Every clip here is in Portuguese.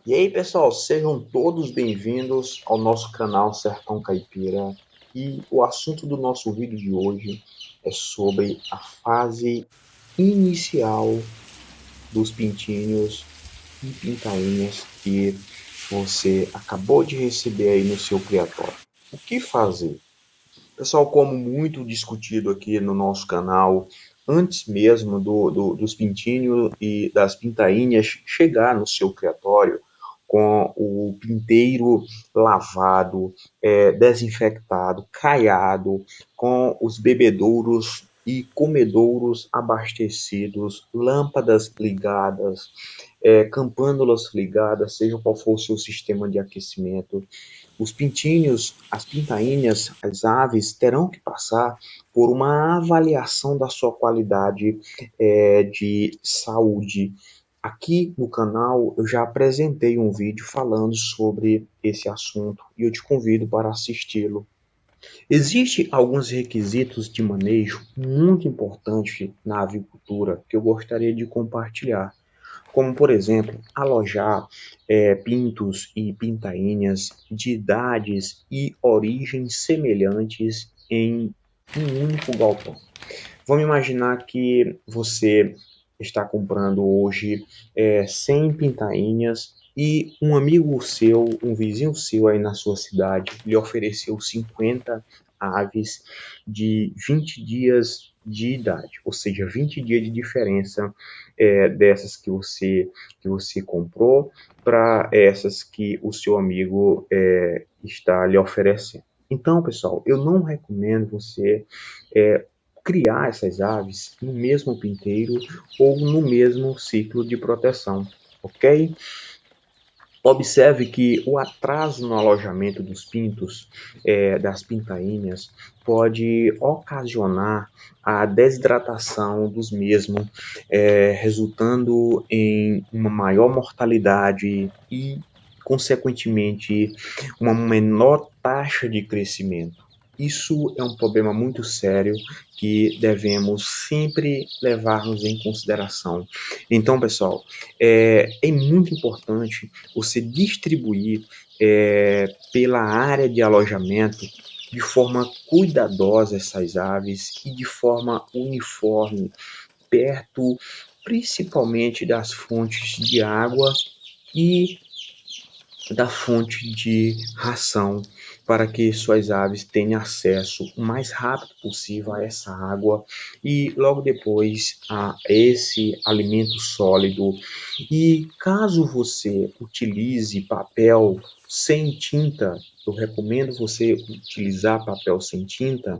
E aí, pessoal, sejam todos bem-vindos ao nosso canal Sertão Caipira. E o assunto do nosso vídeo de hoje é sobre a fase inicial dos pintinhos e pintainhas que você acabou de receber aí no seu criatório. O que fazer? Pessoal, como muito discutido aqui no nosso canal, antes mesmo dos pintinhos e das pintainhas chegar no seu criatório, com o pinteiro lavado, desinfectado, caiado, com os bebedouros e comedouros abastecidos, lâmpadas ligadas, campânulas ligadas, seja qual for o seu sistema de aquecimento, os pintinhos, as pintainhas, as aves terão que passar por uma avaliação da sua qualidade de saúde. Aqui no canal eu já apresentei um vídeo falando sobre esse assunto e eu te convido para assisti-lo. Existem alguns requisitos de manejo muito importantes na avicultura que eu gostaria de compartilhar, como, por exemplo, alojar pintos e pintainhas de idades e origens semelhantes em um único galpão. Vamos imaginar que você está comprando hoje 100 pintainhas e um amigo seu, um vizinho seu aí na sua cidade, lhe ofereceu 50 aves de 20 dias de idade, ou seja, 20 dias de diferença dessas que você comprou para essas que o seu amigo está lhe oferecendo. Então, pessoal, eu não recomendo você criar essas aves no mesmo pinteiro ou no mesmo ciclo de proteção, ok? Observe que o atraso no alojamento dos pintos, das pintainhas, pode ocasionar a desidratação dos mesmos, resultando em uma maior mortalidade e, consequentemente, uma menor taxa de crescimento. Isso é um problema muito sério que devemos sempre levarmos em consideração. Então, pessoal, é muito importante você distribuir pela área de alojamento de forma cuidadosa essas aves e de forma uniforme, perto principalmente das fontes de água e da fonte de ração, para que suas aves tenham acesso o mais rápido possível a essa água e logo depois a esse alimento sólido. E caso você utilize papel sem tinta, eu recomendo você utilizar papel sem tinta,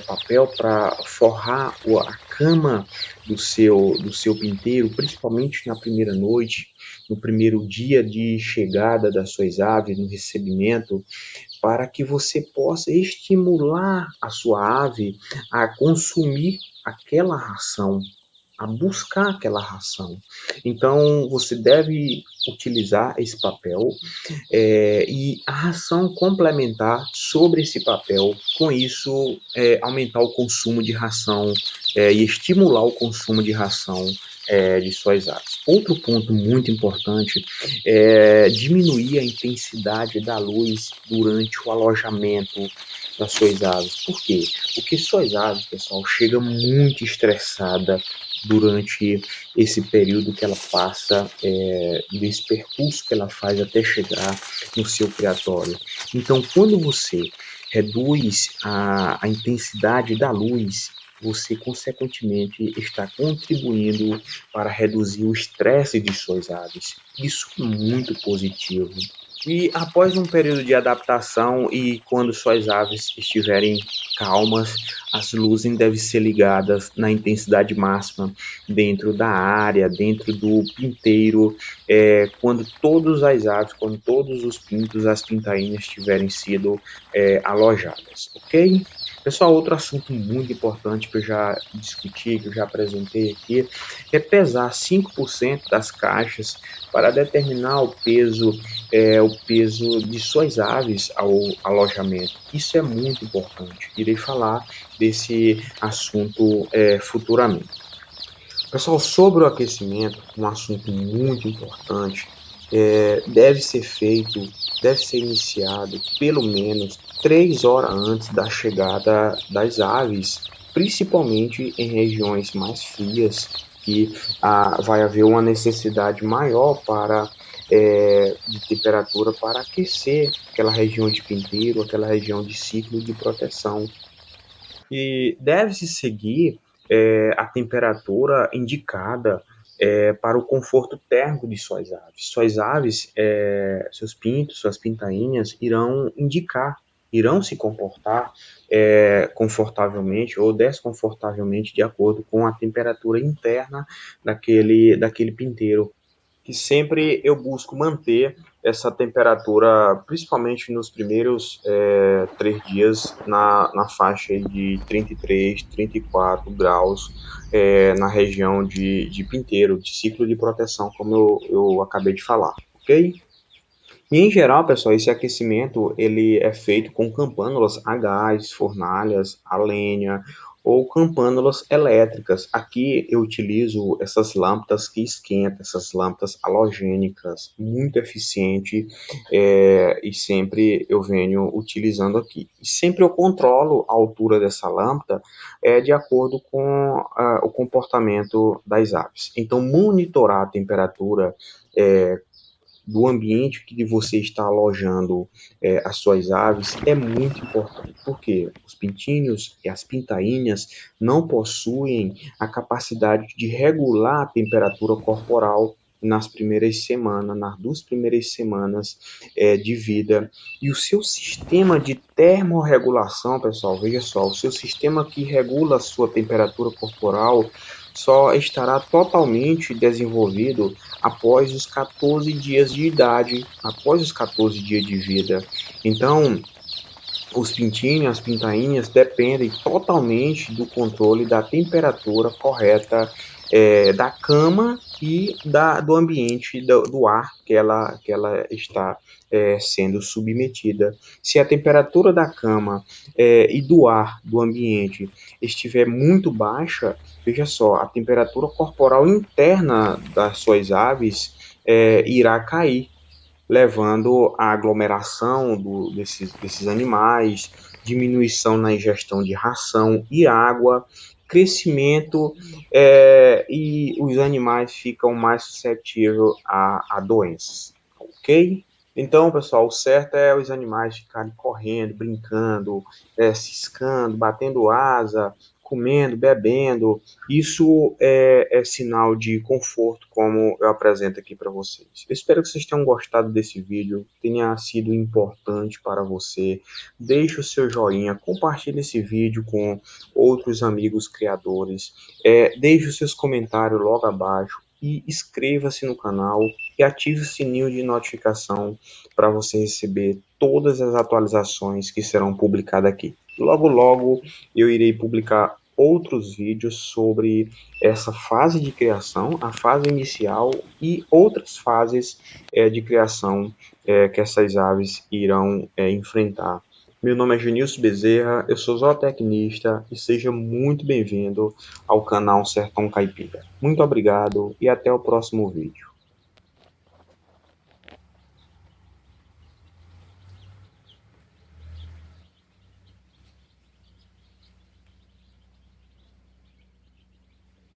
papel para forrar a cama do seu pinteiro, principalmente na primeira noite, no primeiro dia de chegada das suas aves, no recebimento, para que você possa estimular a sua ave a consumir aquela ração, a buscar aquela ração. Então, você deve utilizar esse papel e a ração complementar sobre esse papel. Com isso, aumentar o consumo de ração e estimular o consumo de ração de suas aves. Outro ponto muito importante é diminuir a intensidade da luz durante o alojamento das suas aves. Por quê? Porque suas aves, pessoal, chegam muito estressada durante esse período que ela passa, desse percurso que ela faz até chegar no seu criatório. Então, quando você reduz a intensidade da luz, você consequentemente está contribuindo para reduzir o estresse de suas aves. Isso é muito positivo. E após um período de adaptação e quando suas aves estiverem calmas, as luzes devem ser ligadas na intensidade máxima dentro da área, dentro do pinteiro, quando todas as aves, quando todos os pintos, as pintainhas tiverem sido alojadas, ok? Pessoal, outro assunto muito importante que eu já discuti, que eu já apresentei aqui, é pesar 5% das caixas para determinar o peso de suas aves ao alojamento. Isso é muito importante. Irei falar desse assunto futuramente. Pessoal, sobre o aquecimento, um assunto muito importante, deve ser iniciado pelo menos 3 horas antes da chegada das aves, principalmente em regiões mais frias, que vai haver uma necessidade maior de temperatura para aquecer aquela região de pinteiro, aquela região de ciclo de proteção. E deve-se seguir a temperatura indicada para o conforto térmico de suas aves. Suas aves, seus pintos, suas pintainhas, irão se comportar confortavelmente ou desconfortavelmente de acordo com a temperatura interna daquele pinteiro, que sempre eu busco manter essa temperatura, principalmente nos primeiros 3 dias, na faixa de 33, 34 graus, na região de pinteiro, de ciclo de proteção, como eu acabei de falar, ok? E em geral, pessoal, esse aquecimento ele é feito com campânulas a gás, fornalhas, a lenha ou campânulas elétricas. Aqui eu utilizo essas lâmpadas que esquentam, essas lâmpadas halogênicas, muito eficiente, e sempre eu venho utilizando aqui. E sempre eu controlo a altura dessa lâmpada de acordo com o comportamento das aves. Então, monitorar a temperatura do ambiente que você está alojando as suas aves é muito importante, porque os pintinhos e as pintainhas não possuem a capacidade de regular a temperatura corporal nas primeiras semanas, nas 2 primeiras semanas de vida. E o seu sistema de termorregulação, pessoal, veja só, o seu sistema que regula a sua temperatura corporal só estará totalmente desenvolvido após os 14 dias de idade, após os 14 dias de vida. Então, os pintinhos, as pintainhas dependem totalmente do controle da temperatura correta da cama e do ambiente, do ar que ela está sendo submetida. Se a temperatura da cama e do ar do ambiente estiver muito baixa, veja só, a temperatura corporal interna das suas aves irá cair, levando à aglomeração desses animais, diminuição na ingestão de ração e água, crescimento, e os animais ficam mais suscetíveis a doenças, ok? Então, pessoal, o certo é os animais ficarem correndo, brincando, ciscando, batendo asa, comendo, bebendo. Isso é sinal de conforto, como eu apresento aqui para vocês. Eu espero que vocês tenham gostado desse vídeo, tenha sido importante para você. Deixe o seu joinha, compartilhe esse vídeo com outros amigos criadores, deixe os seus comentários logo abaixo e inscreva-se no canal e ative o sininho de notificação para você receber todas as atualizações que serão publicadas aqui. Logo, logo eu irei publicar outros vídeos sobre essa fase de criação, a fase inicial e outras fases de criação que essas aves irão enfrentar. Meu nome é Junilson Bezerra, eu sou zootecnista e seja muito bem-vindo ao canal Sertão Caipira. Muito obrigado e até o próximo vídeo.